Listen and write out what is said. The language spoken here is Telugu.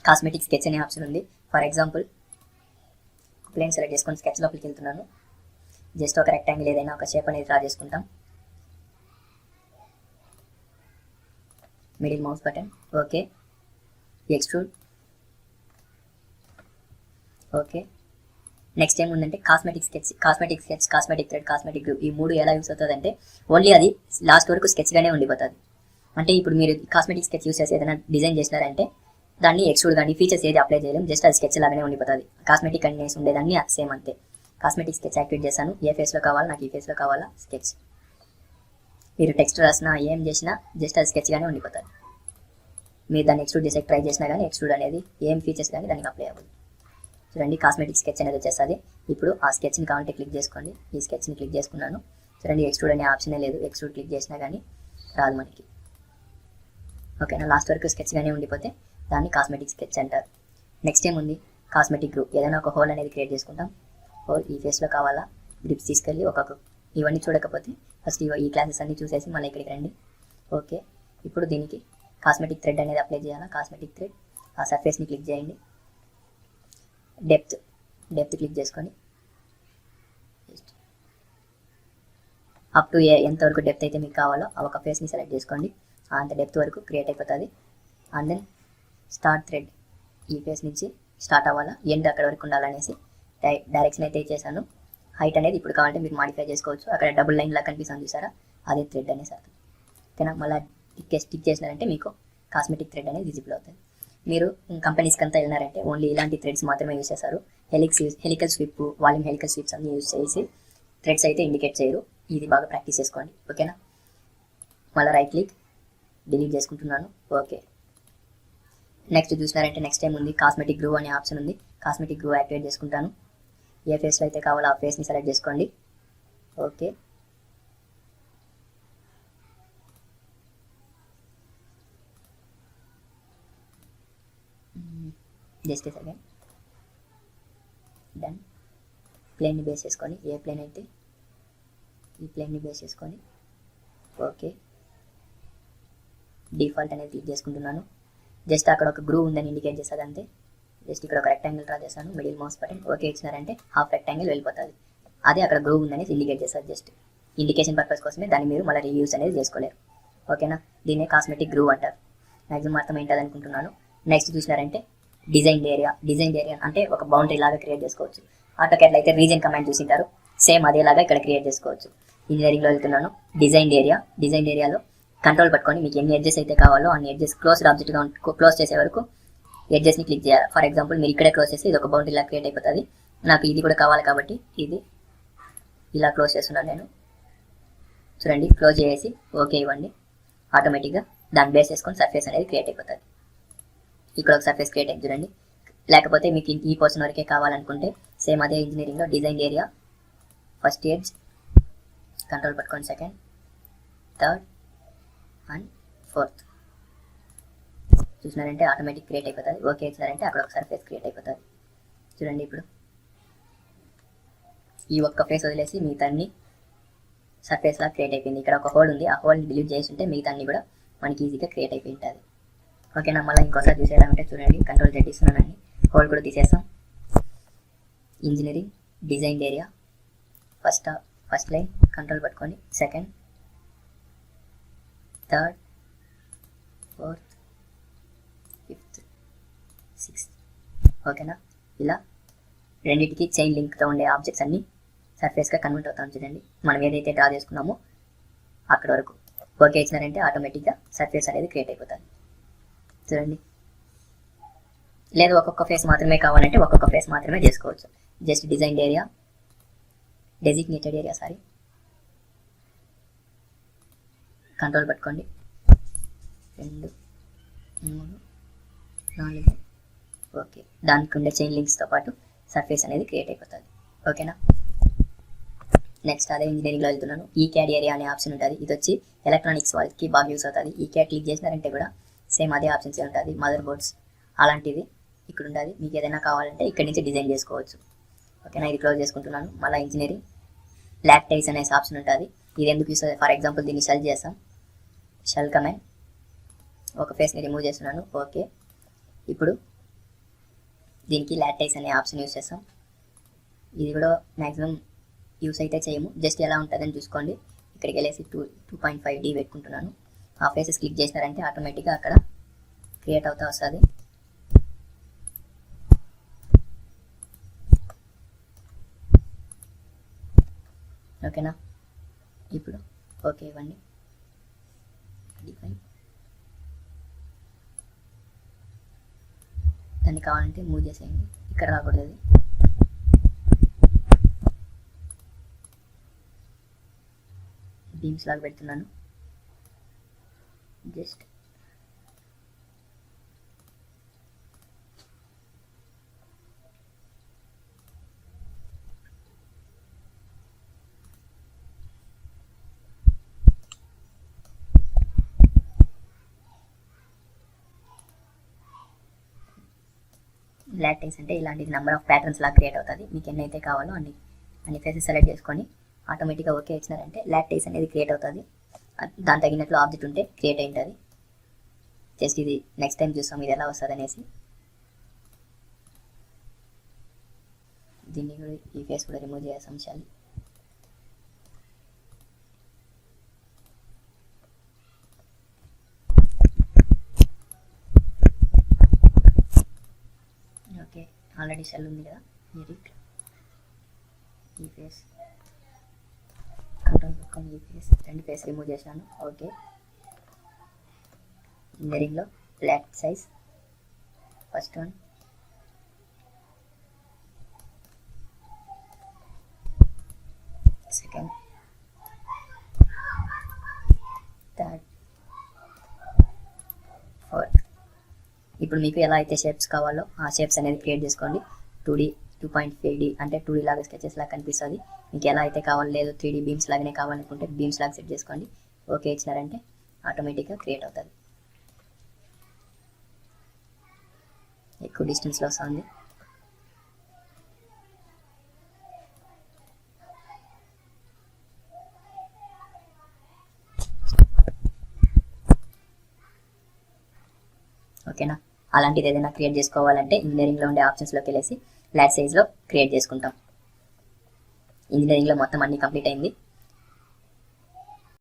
కాస్మెటిక్ స్కెచ్ అనే ఆప్షన్ ఉంది. ఫర్ ఎగ్జాంపుల్ ప్లేన్ సెలెక్ట్ చేసుకొని స్కెచ్ లోపలికి వెళ్తున్నాను. జస్ట్ ఒక రెక్టాంగిల్ ఏదైనా ఒక షేప్ అనేది డ్రా చేసుకుంటాం. Middle mouse button, okay, extrude, okay. Next ఏముందంటే cosmetic sketch, cosmetic thread, cosmetic groove. ఈ మూడు ఎలా యూస్ అవుతుంది అంటే ఓన్లీ అది లాస్ట్ వరకు స్కెచ్గానే ఉండిపోతుంది. అంటే ఇప్పుడు మీరు కాస్మెటిక్ స్కెచ్ యూస్ చేసి ఏదైనా డిజైన్ చేసినారంటే దాన్ని ఎక్స్ట్రూడ్ కానీ ఫీచర్స్ ఏది అప్లై చేయలేం, జస్ట్ అది స్కెచ్ లాగానే ఉండిపోతుంది. కాస్మెటిక్ అనేసి ఉండేదాన్ని సేమ్ అంతే. కాస్మెటిక్ స్కెచ్ యాక్టివేట్ చేశాను. ఏ ఫేస్లో కావాలా, నాకు ఈ ఫేస్లో కావాలా స్కెచ్. మీరు టెక్స్ట్ రాసినా ఏం చేసినా జస్ట్ అది స్కెచ్గానే ఉండిపోతుంది. మీరు దాన్ని ఎక్స్ట్రూడ్ చేసే ట్రై చేసినా కానీ ఎక్స్ట్రూడ్ అనేది ఏం ఫీచర్స్ కానీ దానికి అప్లై అవ్వదు. చూడండి కాస్మెటిక్ స్కెచ్ అనేది వచ్చేస్తుంది. ఇప్పుడు ఆ స్కెచ్ని కావాలంటే క్లిక్ చేసుకోండి. ఈ స్కెచ్ని క్లిక్ చేసుకున్నాను. చూడండి ఎక్స్ట్రూడ్ అనే ఆప్షనే లేదు. ఎక్స్ట్రూడ్ క్లిక్ చేసినా కానీ రాదు మనకి. ఓకేనా, లాస్ట్ వరకు స్కెచ్గానే ఉండిపోతే దాన్ని కాస్మెటిక్ స్కెచ్ అంటారు. నెక్స్ట్ ఏముంది, కాస్మెటిక్ గ్రూ. ఏదైనా ఒక హోల్ అనేది క్రియేట్ చేసుకుంటాం. హోల్ ఈ ఫేస్లో కావాలా, గ్రిప్స్ తీసుకెళ్ళి ఒక్కొక్క ఇవన్నీ చూడకపోతే ఫస్ట్ ఈ క్లాసెస్ అన్నీ చూసేసి మళ్ళీ ఇక్కడికి రండి. ఓకే, ఇప్పుడు దీనికి కాస్మెటిక్ థ్రెడ్ అనేది అప్లై చేయాలా. కాస్మెటిక్ థ్రెడ్, ఆ సర్ఫేస్ని క్లిక్ చేయండి. డెప్త్ క్లిక్ చేసుకొని అప్ టు ఎంతవరకు డెప్త్ అయితే మీకు కావాలో ఆ ఒక ఫేస్ని సెలెక్ట్ చేసుకోండి. అంత డెప్త్ వరకు క్రియేట్ అయిపోతుంది. అండ్ దెన్ స్టార్ట్ థ్రెడ్, ఈ ఫేస్ నుంచి స్టార్ట్ అవ్వాలా, ఎండ్ అక్కడ వరకు ఉండాలనేసి డైరెక్షన్ అయితే చేశాను. హైట్ అనేది ఇప్పుడు కావాలంటే మీరు మాడిఫై చేసుకోవచ్చు. అక్కడ డబుల్ లైన్ లా కనిపిస్తుంది చూసారా, అదే థ్రెడ్ అనేసి అర్థం. ఓకేనా, మళ్ళీ టిక్ చేసినారంటే మీకు కాస్మెటిక్ థ్రెడ్ అనేది విజిబుల్ అవుతుంది. మీరు కంపెనీస్కి అంతా వెళ్ళినారంటే ఓన్లీ ఇలాంటి థ్రెడ్స్ మాత్రమే యూస్ చేస్తారు. హెలికల్ స్విప్, వాల్యూమ్ హెలికల్ స్విప్స్ అన్ని యూస్ చేసి థ్రెడ్స్ అయితే ఇండికేట్ చేయరు. ఇది బాగా ప్రాక్టీస్ చేసుకోండి. ఓకేనా, మళ్ళీ రైట్ క్లిక్, డిలీట్ చేసుకుంటున్నాను. ఓకే, నెక్స్ట్ చూసినారంటే నెక్స్ట్ టైం ఉంది కాస్మెటిక్ గ్రూ అనే ఆప్షన్ ఉంది. కాస్మెటిక్ గ్రూ యాక్టివేట్ చేసుకుంటాను. ఏ ఫేస్లో అయితే కావాలో ఆ ఫేస్ని సెలెక్ట్ చేసుకోండి. Okay, just second. డన్. ప్లేన్ని బేస్ చేసుకొని ఏ ప్లేన్ అయితే ఈ ప్లేన్ని బేస్ చేసుకొని ఓకే, డిఫాల్ట్ అనేది క్లిక్ చేసుకుంటున్నాను. జస్ట్ అక్కడ ఒక గ్రూ ఉందని ఇండికేట్ చేస్తుంది అంతే. జస్ట్ ఇక్కడ ఒక రెక్టాంగిల్ డ్రా చేస్తాను. మిడిల్ మౌస్ బటన్ ఓకే ఇచ్చినారంటే హాఫ్ రెక్టాంగిల్ వెళ్ళిపోతుంది. అదే అక్కడ గ్రూ ఉందనేసి ఇండికేట్ చేస్తుంది. జస్ట్ ఇండికేషన్ పర్పస్ కోసమే, దాన్ని మీరు మళ్ళీ రీయూస్ అనేది చేసుకోలేరు. ఓకేనా, దీన్నే కాస్మెటిక్ గ్రూ అంటారు. మ్యాక్సిమం అర్థం ఏంటది అనుకుంటున్నాను. నెక్స్ట్ చూసినారంటే డిజైన్ ఏరియా అంటే ఒక బౌండరీ లాగా క్రియేట్ చేసుకోవచ్చు. ఆటోకేట్లో అయితే రీజన్ కమాండ్ చూసింటారు, సేమ్ అదేలాగా ఇక్కడ క్రియేట్ చేసుకోవచ్చు. ఇంజనీరింగ్లో వెళ్తున్నాను. డిజైన్ ఏరియాలో కంట్రోల్ పట్టుకొని మీకు ఎన్ని ఎడ్జెస్ అయితే కావాలో అన్ని ఎడ్జెస్ క్లోజ్డ్ ఆబ్జెక్ట్గా క్లోజ్ చేసే వరకు ఎడ్జెస్ని క్లిక్ చేయాలి. ఫర్ ఎగ్జాంపుల్ మీరు ఇక్కడే క్లోజ్ చేస్తే ఇది ఒక బౌండరీ లాగా క్రియేట్ అయిపోతుంది. నాకు ఇది కూడా కావాలి కాబట్టి ఇది ఇలా క్లోజ్ చేస్తున్నాను నేను. చూడండి, క్లోజ్ చేసి ఓకే ఇవ్వండి. ఆటోమేటిక్గా దాన్ని బేస్ చేసుకొని సర్ఫేస్ అనేది క్రియేట్ అయిపోతుంది. ఇక్కడ ఒక సర్ఫేస్ క్రియేట్ అయింది చూడండి. లేకపోతే మీకు ఈ పోర్షన్ వరకే కావాలనుకుంటే సేమ్ అదే ఇంజనీరింగ్లో design area first edge control పట్టుకోండి, సెకండ్, థర్డ్ అండ్ ఫోర్త్ చూసినారంటే ఆటోమేటిక్ క్రియేట్ అయిపోతుంది. ఓకే ఇచ్చినారంటే అక్కడ ఒక సర్ఫేస్ క్రియేట్ అయిపోతుంది. చూడండి, ఇప్పుడు ఈ ఒక్క ఫేస్ వదిలేసి మిగతా అన్ని సర్ఫేస్ లా క్రియేట్ అయిపోయింది. ఇక్కడ ఒక హోల్ ఉంది, ఆ హోల్ని డిలీట్ చేసి ఉంటే మిగతా అన్ని కూడా మనకి ఈజీగా క్రియేట్ అయిపోయి ఉంటుంది. ఓకేనా, మళ్ళీ ఇంకోసారి చూసేయాలంటే చూడండి, కంట్రోల్ Z ఇస్తున్నానండి. హోల్ కూడా తీసేస్తాం. Engineering design area first line control పట్టుకొని second, third, fourth, fifth, sixth. ఓకేనా, ఇలా రెండింటికి చైన్ లింక్తో ఉండే ఆబ్జెక్ట్స్ అన్ని సర్ఫేస్గా కన్వర్ట్ అవుతాం. చూడండి, మనం ఏదైతే డ్రా చేసుకున్నామో అక్కడ వరకు ఓకే ఇచ్చినారంటే ఆటోమేటిక్గా సర్ఫేస్ అనేది క్రియేట్ అయిపోతుంది. చూడండి, లేదు ఒక్కొక్క ఫేస్ మాత్రమే కావాలంటే ఒక్కొక్క ఫేస్ మాత్రమే చేసుకోవచ్చు. Just design area designated area control పట్టుకోండి 2 3 4 ఓకే, దానికి ఉండే చైన్ లింక్స్తో పాటు సర్ఫేస్ అనేది క్రియేట్ అయిపోతుంది. ఓకేనా, నెక్స్ట్ అదే ఇంజనీరింగ్లో వెళ్తున్నాను. ఈ క్యాడ్ ఏరియా అనే ఆప్షన్ ఉంటుంది. ఇది వచ్చి ఎలక్ట్రానిక్స్ వాళ్ళకి బాగా యూస్ అవుతుంది. ఈ క్యాడ్ క్లిక్ చేసినారంటే కూడా సేమ్ అదే ఆప్షన్స్ ఉంటుంది. మదర్ బోర్డ్స్ అలాంటిది ఇక్కడ ఉంటుంది. మీకు ఏదైనా కావాలంటే ఇక్కడి నుంచి డిజైన్ చేసుకోవచ్చు. ఓకేనా, ఇది క్లోజ్ చేసుకుంటున్నాను. మళ్ళీ ఇంజనీరింగ్ లాక్టైజ్ అనేసి ఆప్షన్ ఉంటుంది. ఇది ఎందుకు యూస్ అవుతుంది, ఫర్ ఎగ్జాంపుల్ దీన్ని షెల్ చేస్తాం. షెల్ కమాండ్ ఒక ఫేస్ని రిమూవ్ చేస్తున్నాను. ఓకే, ఇప్పుడు దీనికి లాటైస్ అనే ఆప్షన్ యూస్ చేస్తాం. ఇది కూడా మ్యాక్సిమం యూస్ అయితే చేయము, జస్ట్ ఎలా ఉంటుందని చూసుకోండి. ఇక్కడికి వెళ్ళేసి 2.5D పెట్టుకుంటున్నాను. ఆ ఫేసెస్ క్లిక్ చేసినారంటే ఆటోమేటిక్గా అక్కడ క్రియేట్ అవుతా వస్తుంది. ఓకేనా, ఇప్పుడు ఓకే ఇవ్వండి. దాన్ని కావాలంటే మూవ్ చేసేయండి, ఇక్కడ రాకూడదు అది. బీమ్స్ లాగా పెడుతున్నాను. జస్ట్ లాటెక్స్ అంటే ఇలాంటి నెంబర్ ఆఫ్ ప్యాటర్న్స్ లాగా క్రియేట్ అవుతుంది. మీకు ఎన్నైతే కావాలో అన్ని ఫేసెస్ సెలెక్ట్ చేసుకొని ఆటోమేటిక్గా ఓకే ఇచ్చినారంటే లాటెక్స్ అనేది క్రియేట్ అవుతుంది. దాని తగినట్లు ఆబ్జెక్ట్ ఉంటే క్రియేట్ అయి ఉంటుంది. జస్ట్ ఇది నెక్స్ట్ టైం చూస్తాం ఇది ఎలా వస్తుంది అనేసి. దీన్ని కూడా ఈ ఫేస్ కూడా రిమూవ్ చేయాల్సి ఉంచాలి. ఓకే, ఆల్రెడీ సెల్ ఉంది కదా, ఎడిట్ ఈ ఫేస్, కంట్రోల్ పక్కన ఈ ఫేస్, రెండు ఫేస్ రిమూవ్ చేశాను. ఓకే, ఇంజనీరింగ్లో flat size first one, second, third, fourth. ఇప్పుడు మీకు ఎలా అయితే షేప్స్ కావాలో ఆ షేప్స్ అనేది క్రియేట్ చేసుకోండి. 2D 2.5D అంటే 2D లాగా స్కెచెస్ లాగా కనిపిస్తుంది. మీకు ఎలా అయితే కావాలో, లేదు 3D బీమ్స్ లాగానే కావాలనుకుంటే బీమ్స్ లాగా సెట్ చేసుకోండి. ఓకే ఇచ్చినారంటే ఆటోమేటిక్గా క్రియేట్ అవుతుంది. ఎక్కువ డిస్టెన్స్లో వస్తుంది. ఓకేనా, అలాంటిది ఏదైనా క్రియేట్ చేసుకోవాలంటే ఇంజనీరింగ్లో ఉండే ఆప్షన్స్లోకి వెళ్ళేసి ఫ్లాట్ సైజ్లో క్రియేట్ చేసుకుంటాం. ఇంజనీరింగ్లో మొత్తం అన్ని కంప్లీట్ అయింది.